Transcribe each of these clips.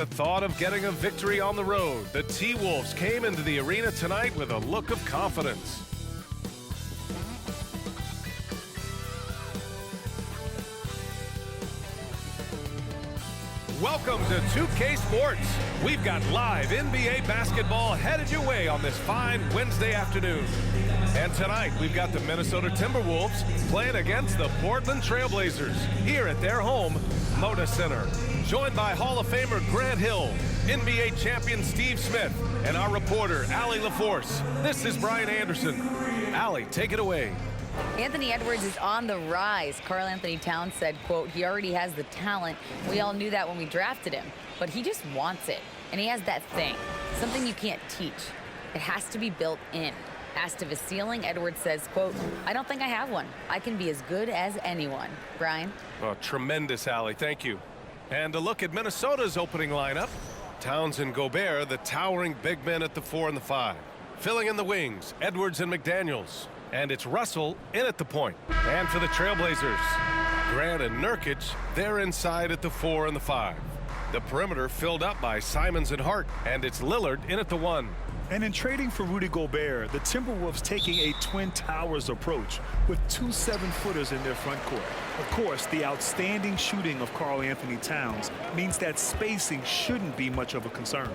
The thought of getting a victory on the road, the T-Wolves came into the arena tonight with a look of confidence. Welcome to 2K Sports. We've got live NBA basketball headed your way on this fine Wednesday afternoon. And tonight, we've got the Minnesota Timberwolves playing against the Portland Trailblazers here at their home, Moda Center. Joined by Hall of Famer Grant Hill, NBA champion Steve Smith, and our reporter, Allie LaForce. This is Brian Anderson. Allie, take it away. Anthony Edwards is on the rise. Karl Anthony Towns said, quote, he already has the talent. We all knew that when we drafted him, but he just wants it. And he has that thing, something you can't teach. It has to be built in. Asked of his ceiling, Edwards says, quote, I don't think I have one. I can be as good as anyone. Brian? Oh, tremendous, Allie. Thank you. And a look at Minnesota's opening lineup. Towns and Gobert, the towering big men at the 4 and the 5. Filling in the wings, Edwards and McDaniels. And it's Russell in at the point. And for the Trailblazers, Grant and Nurkic, they're inside at the 4 and the 5. The perimeter filled up by Simons and Hart, and it's Lillard in at the 1. And in trading for Rudy Gobert, the Timberwolves taking a Twin Towers approach with 2 7-footers in their front court. Of course, the outstanding shooting of Karl Anthony Towns means that spacing shouldn't be much of a concern.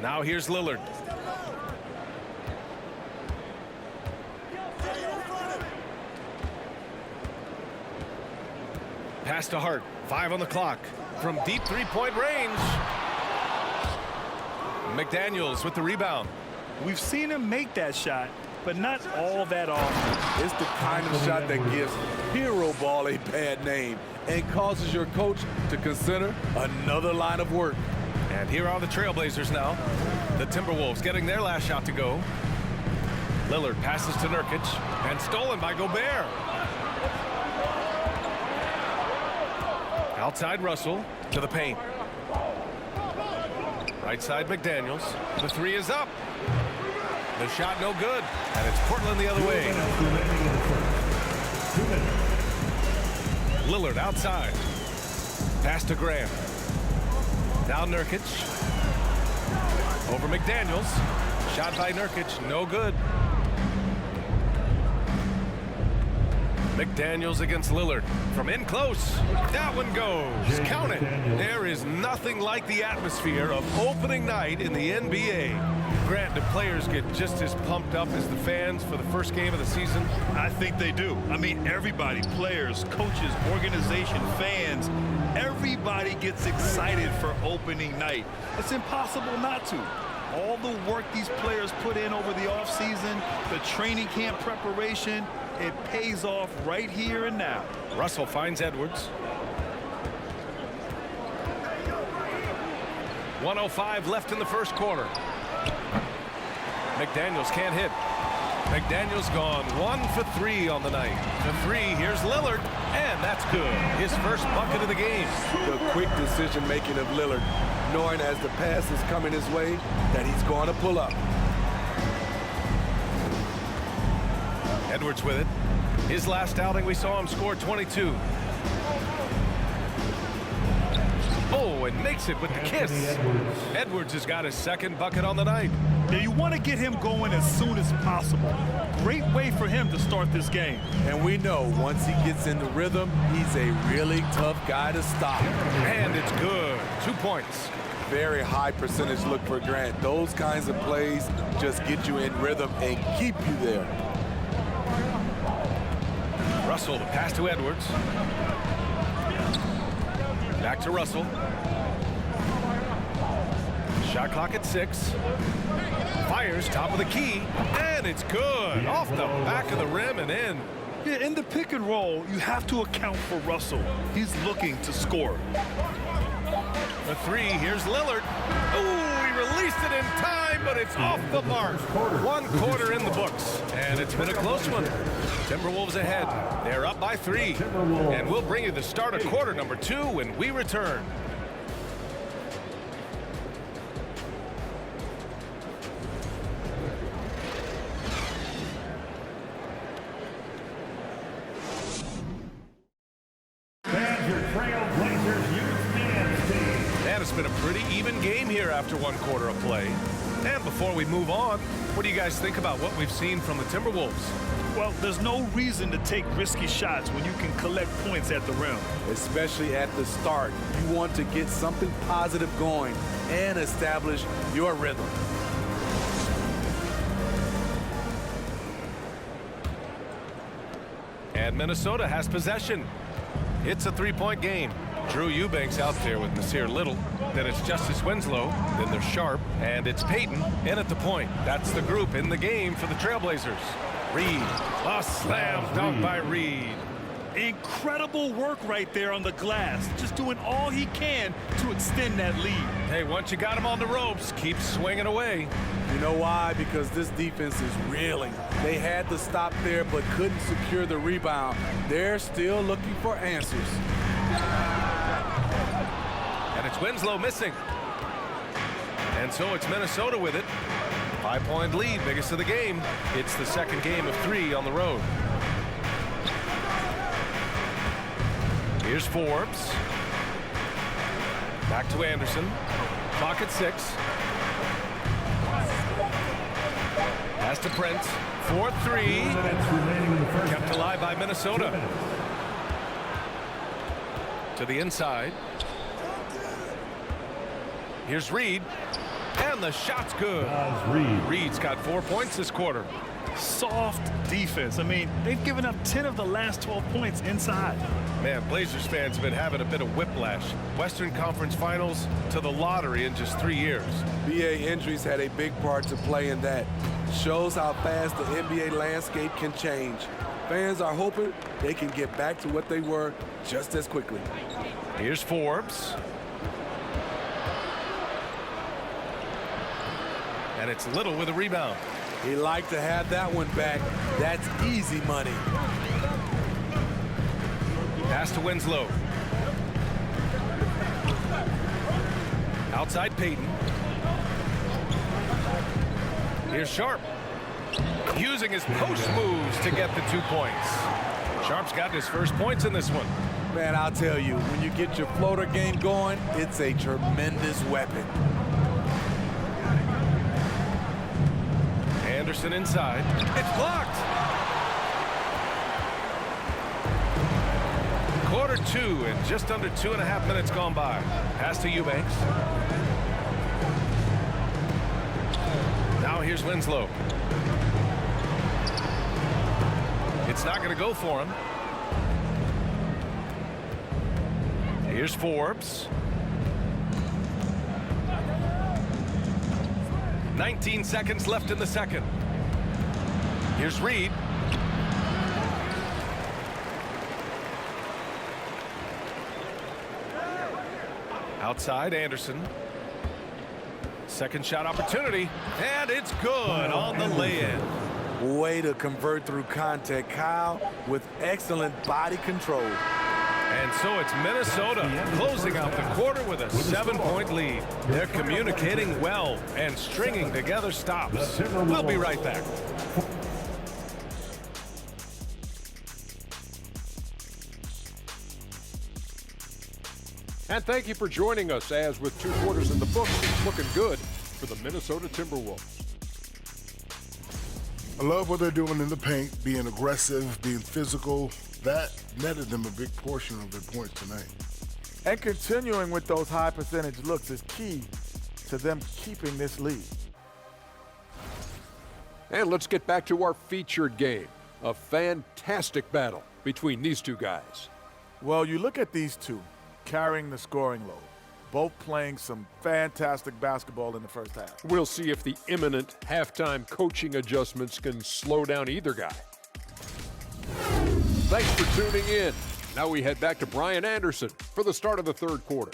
Now here's Lillard. Pass to Hart, 5 on the clock. From deep three-point range. McDaniels with the rebound. We've seen him make that shot, but not all that often. It's the kind of shot that gives hero ball a bad name and causes your coach to consider another line of work. And here are the Trailblazers now. The Timberwolves getting their last shot to go. Lillard passes to Nurkic and stolen by Gobert. Outside Russell to the paint. Right side McDaniels. The 3 is up. The shot no good. And it's Portland the other way. Lillard outside. Pass to Grant. Now Nurkic. Over McDaniels. Shot by Nurkic. No good. McDaniels against Lillard. From in close. That one goes. Count it. There is nothing like the atmosphere of opening night in the NBA. Grant, do players get just as pumped up as the fans for the first game of the season? I think they do. I mean, everybody, players, coaches, organization, fans, everybody gets excited for opening night. It's impossible not to. All the work these players put in over the offseason, the training camp preparation, it pays off right here and now. Russell finds Edwards. 1:05 left in the first quarter. McDaniels can't hit. McDaniels gone 1 for 3 on the night. The 3, here's Lillard, and that's good. His first bucket of the game. The quick decision-making of Lillard, knowing as the pass is coming his way that he's going to pull up. Edwards with it. His last outing, we saw him score 22. Oh, and makes it with the kiss. Edwards has got his second bucket on the night. Yeah, you want to get him going as soon as possible. Great way for him to start this game. And we know once he gets in the rhythm, he's a really tough guy to stop. And it's good. 2 points. Very high percentage look for Grant. Those kinds of plays just get you in rhythm and keep you there. Russell, the pass to Edwards. Back to Russell. Shot clock at 6. Fires top of the key, and it's good. Off the back of the rim and in. Yeah, in the pick and roll, you have to account for Russell. He's looking to score. The 3, here's Lillard. Oh, he released it in time, but it's off the mark. 1 quarter in the books, and it's been a close one. Timberwolves ahead. They're up by 3. And we'll bring you the start of quarter number 2 when we return. Trailblazers youth dance team. That has been a pretty even even game here after one quarter of play. And before we move on, what do you guys think about what we've seen from the Timberwolves? Well, there's no reason to take risky shots when you can collect points at the rim. Especially at the start. You want to get something positive going and establish your rhythm. And Minnesota has possession. It's a three-point game. Drew Eubanks out there with Nasir Little. Then it's Justice Winslow. Then there's Sharp. And it's Payton in at the point. That's the group in the game for the Trailblazers. Reed. A slam dunk by Reed. Incredible work right there on the glass. Just doing all he can to extend that lead. Hey, once you got him on the ropes, keep swinging away. You know why? Because this defense is reeling. They had to stop there but couldn't secure the rebound. They're still looking for answers. And it's Winslow missing. And so it's Minnesota with it. 5-point lead, biggest of the game. It's the second game of 3 on the road. Here's Forbes. Back to Anderson. Clock at 6. Pass to Prince. 4-3. Kept alive by Minnesota. To the inside. Here's Reed. And the shot's good. Reed's got 4 points this quarter. Soft defense. I mean, they've given up 10 of the last 12 points inside. Man, Blazers fans have been having a bit of whiplash. Western Conference Finals to the lottery in just 3 years. BA injuries had a big part to play in that. Shows how fast the NBA landscape can change. Fans are hoping they can get back to what they were just as quickly. Here's Forbes. And it's Little with a rebound. He'd like to have that one back. That's easy money. Pass to Winslow. Outside Payton. Here's Sharp. Using his post moves to get the 2 points. Sharp's got his first points in this one. Man, I'll tell you, when you get your floater game going, it's a tremendous weapon. Anderson inside. It's blocked. Quarter 2 and just under 2.5 minutes gone by. Pass to Eubanks. Now here's Winslow. It's not going to go for him. Here's Forbes. 19 seconds left in the second. Here's Reed. Outside Anderson. Second shot opportunity. And it's good on the lay-in. Way to convert through contact, Kyle, with excellent body control. And so it's Minnesota closing out the quarter with a 7-point lead. They're communicating well and stringing together stops. We'll be right back. And thank you for joining us as with 2 quarters in the books, it's looking good for the Minnesota Timberwolves. I love what they're doing in the paint, being aggressive, being physical. That netted them a big portion of their points tonight. And continuing with those high percentage looks is key to them keeping this lead. And let's get back to our featured game. A fantastic battle between these two guys. Well, you look at these two carrying the scoring load, both playing some fantastic basketball in the first half. We'll see if the imminent halftime coaching adjustments can slow down either guy. Thanks for tuning in. Now we head back to Brian Anderson for the start of the third quarter.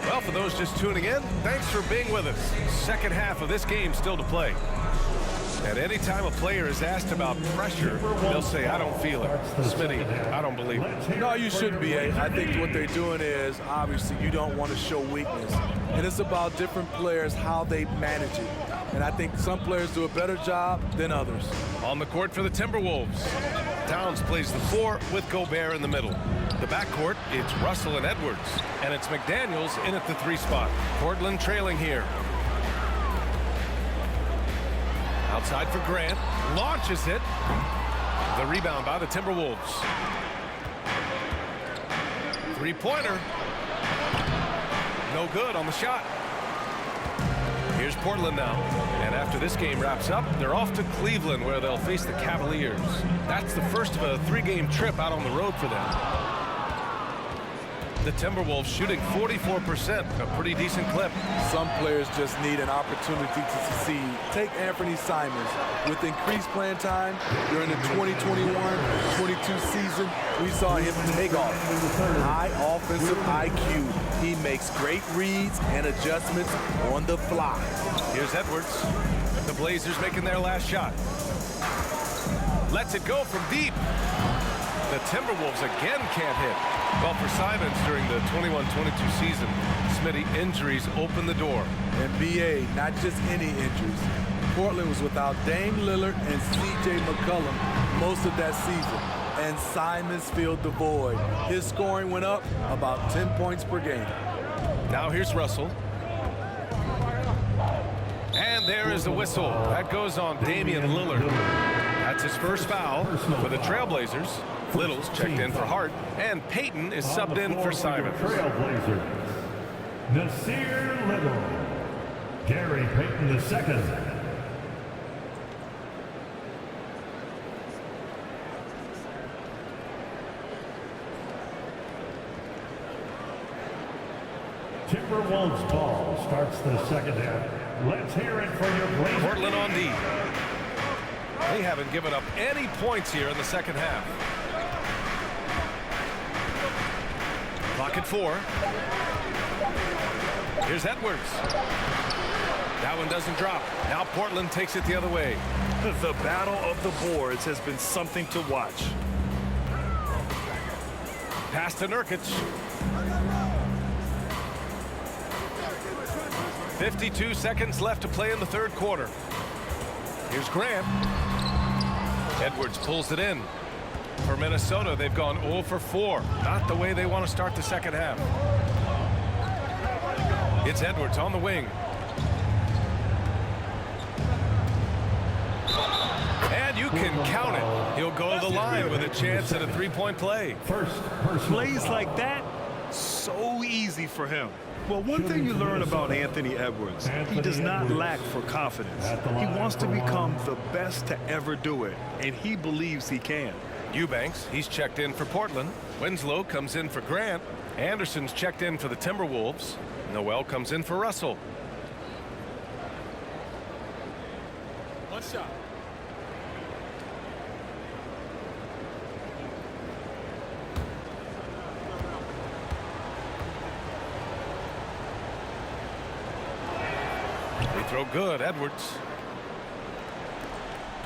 Well, for those just tuning in, thanks for being with us. Second half of this game still to play. And anytime a player is asked about pressure, they'll say, I don't feel it. Smitty, I don't believe it. No, you shouldn't be. I think what they're doing is, obviously, you don't want to show weakness. And it's about different players, how they manage it. And I think some players do a better job than others. On the court for the Timberwolves, Towns plays the 4 with Gobert in the middle. The backcourt, it's Russell and Edwards. And it's McDaniels in at the 3 spot. Portland trailing here. Outside for Grant, launches it. The rebound by the Timberwolves. Three-pointer. No good on the shot. Here's Portland now. And after this game wraps up, they're off to Cleveland where they'll face the Cavaliers. That's the first of a 3-game trip out on the road for them. The Timberwolves shooting 44%, a pretty decent clip. Some players just need an opportunity to succeed. Take Anthony Simons. With increased playing time during the 2021-22 season, we saw him take off. High offensive IQ. He makes great reads and adjustments on the fly. Here's Edwards. The Blazers making their last shot. Lets it go from deep. The Timberwolves again can't hit. Well, for Simons during the 21-22 season, Smitty, injuries open the door. And BA, not just any injuries. Portland was without Dame Lillard and C.J. McCollum most of that season, and Simons filled the void. His scoring went up about 10 points per game. Now here's Russell. And there is the whistle. That goes on Damian Lillard. That's his first foul for the Trailblazers. Little's checked in for Hart, and Payton is subbed in for Simons. Trailblazers, Nasir Little, Gary Payton II. Timberwolves ball starts the second half. Let's hear it for your Blazers. Portland on D. They haven't given up any points here in the second half. Clock at 4. Here's Edwards. That one doesn't drop. Now Portland takes it the other way. The battle of the boards has been something to watch. Pass to Nurkic. 52 seconds left to play in the third quarter. Here's Grant. Edwards pulls it in. For Minnesota, they've gone 0 for 4. Not the way they want to start the second half. It's Edwards on the wing. And you can count it. He'll go to the line with a chance at a 3-point play. Plays like that, so easy for him. Well, one thing you learn about Anthony Edwards, he does not lack for confidence. He wants to become the best to ever do it, and he believes he can. Eubanks, he's checked in for Portland. Winslow comes in for Grant. Anderson's checked in for the Timberwolves. Noel comes in for Russell. One shot. They throw good, Edwards.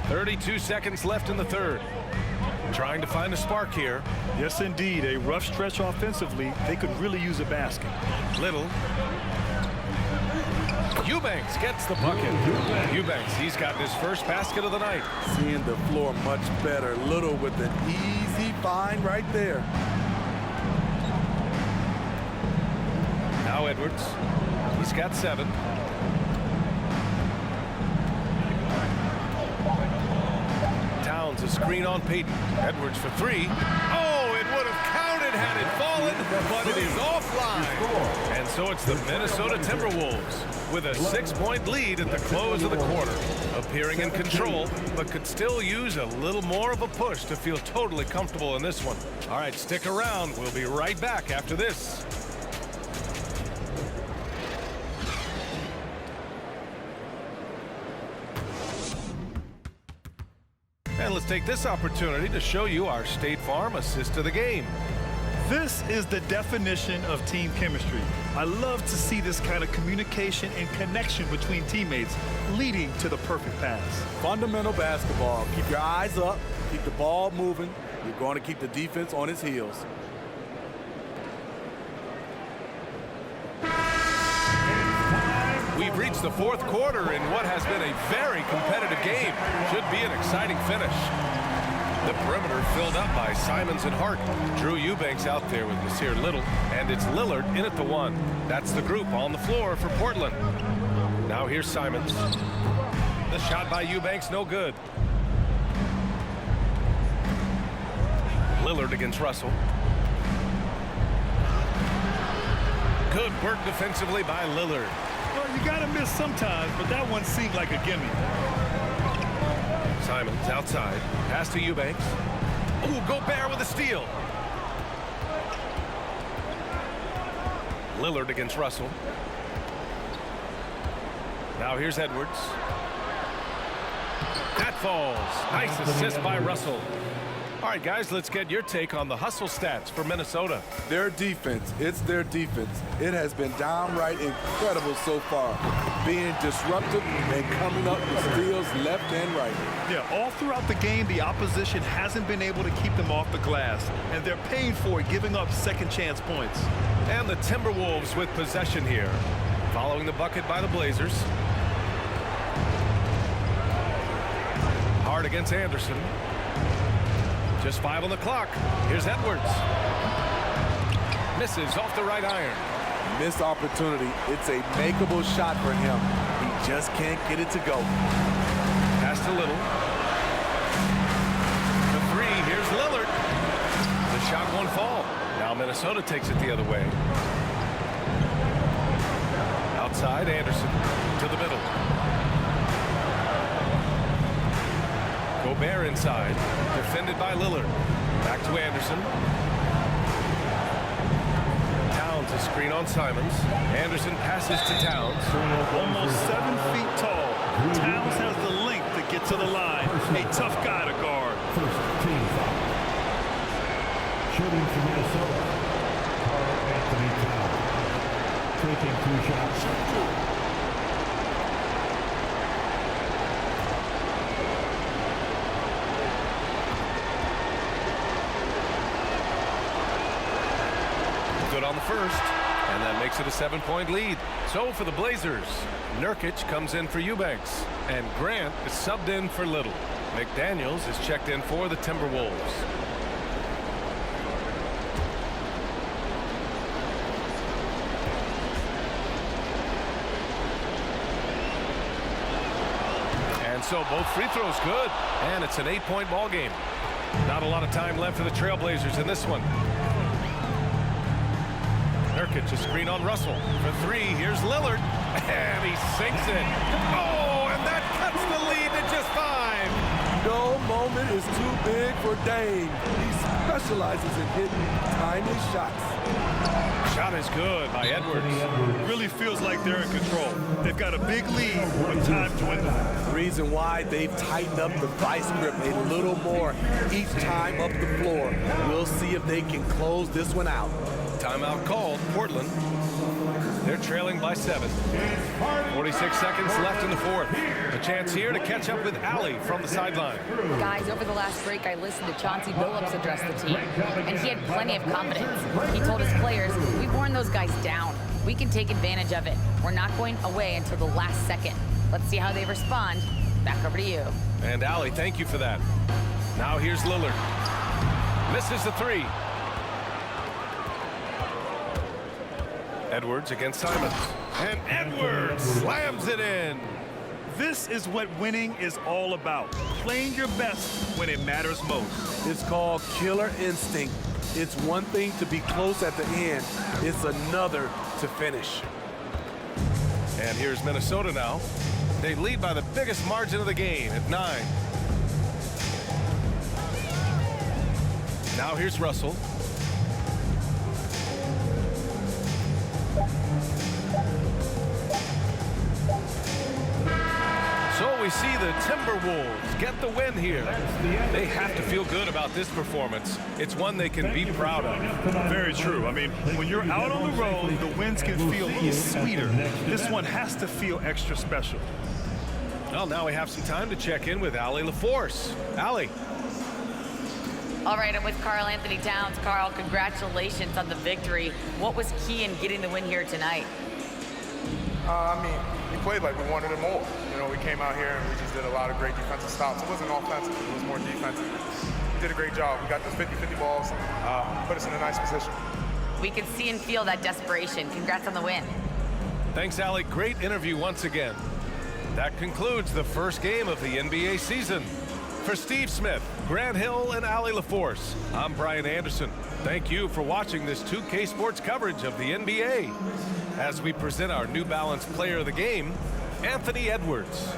32 seconds left in the third. Trying to find a spark here. Yes, indeed. A rough stretch offensively. They could really use a basket. Little. Eubanks gets the bucket. Eubanks, he's gotten his first basket of the night. Seeing the floor much better. Little with an easy find right there. Now Edwards. He's got 7. Towns, a screen on Payton. Edwards for 3. Oh, it would have counted had it fallen, but it is offline. And so it's the Minnesota Timberwolves with a 6-point lead at the close of the quarter. Appearing in control, but could still use a little more of a push to feel totally comfortable in this one. All right, stick around. We'll be right back after this. And let's take this opportunity to show you our State Farm assist of the game. This is the definition of team chemistry. I love to see this kind of communication and connection between teammates leading to the perfect pass. Fundamental basketball. Keep your eyes up. Keep the ball moving. You're going to keep the defense on its heels. We've reached the fourth quarter in what has been a very competitive game. Should be an exciting finish. The perimeter filled up by Simons and Hart. Drew Eubanks out there with Nasir Little, and it's Lillard in at the one. That's the group on the floor for Portland. Now here's Simons. The shot by Eubanks, no good. Lillard against Russell. Good work defensively by Lillard. Well, you got to miss sometimes, but that one seemed like a gimme. Simons outside. Pass to Eubanks. Ooh, Gobert with a steal. Lillard against Russell. Now here's Edwards. That falls. Nice assist by Russell. All right, guys, let's get your take on the hustle stats for Minnesota. Their defense, it's their defense. It has been downright incredible so far. Being disruptive and coming up with steals left and right. Yeah, all throughout the game, the opposition hasn't been able to keep them off the glass, and they're paying for it, giving up second chance points. And the Timberwolves with possession here. Following the bucket by the Blazers. Hard against Anderson. Just 5 on the clock. Here's Edwards. Misses off the right iron. Missed opportunity. It's a makeable shot for him. He just can't get it to go. Pass to Little. The three. Here's Lillard. The shot won't fall. Now Minnesota takes it the other way. Outside, Anderson to the middle. Gobert inside, defended by Lillard. Back to Anderson. Towns a screen on Simons. Anderson passes to Towns. Almost 7 feet tall. Towns has the length to get to the line. A tough guy to guard. First team foul. Shooting for Minnesota, Karl-Anthony Towns. Taking 2 shots. Good on the first, and that makes it a 7-point lead. So for the Blazers, Nurkic comes in for Eubanks, and Grant is subbed in for Little. McDaniels is checked in for the Timberwolves. And so both free throws good, and it's an 8-point ball game. Not a lot of time left for the Trailblazers in this one. Nurkic, a screen on Russell. For 3, here's Lillard. And he sinks it. Oh, and that cuts the lead to just 5. No moment is too big for Dame. He specializes in hitting tiny shots. Shot is good by Edwards. Really feels like they're in control. They've got a big lead with time dwindling. The reason why they've tightened up the vice grip a little more each time up the floor. We'll see if they can close this one out. Timeout called. Portland. They're trailing by 7. 46 seconds left in the fourth. A chance here to catch up with Allie from the sideline. Guys, over the last break, I listened to Chauncey Billups address the team, and he had plenty of confidence. He told his players, we've worn those guys down. We can take advantage of it. We're not going away until the last second. Let's see how they respond. Back over to you. And Allie, thank you for that. Now here's Lillard. Misses the 3. Edwards against Simons. And Edwards slams it in. This is what winning is all about. Playing your best when it matters most. It's called killer instinct. It's one thing to be close at the end. It's another to finish. And here's Minnesota now. They lead by the biggest margin of the game at 9. Now here's Russell. So we we see the Timberwolves get the win here. They have to feel good about this performance. It's one they can be proud of. Very true. I mean, when you're out on the road, the wins can feel a little sweeter. This one has to feel extra special. Well, now we have some time to check in with Allie LaForce. Allie. All right, I'm with Karl Anthony Towns. Karl, congratulations on the victory. What was key in getting the win here tonight? I mean, we played like we wanted it more. You know, we came out here and we just did a lot of great defensive stops. It wasn't offensive, it was more defensive. We did a great job. We got those 50-50 balls, put us in a nice position. We can see and feel that desperation. Congrats on the win. Thanks, Allie. Great interview once again. That concludes the first game of the NBA season. For Steve Smith, Grant Hill, and Allie LaForce, I'm Brian Anderson. Thank you for watching this 2K Sports coverage of the NBA. As we present our New Balance Player of the Game, Anthony Edwards.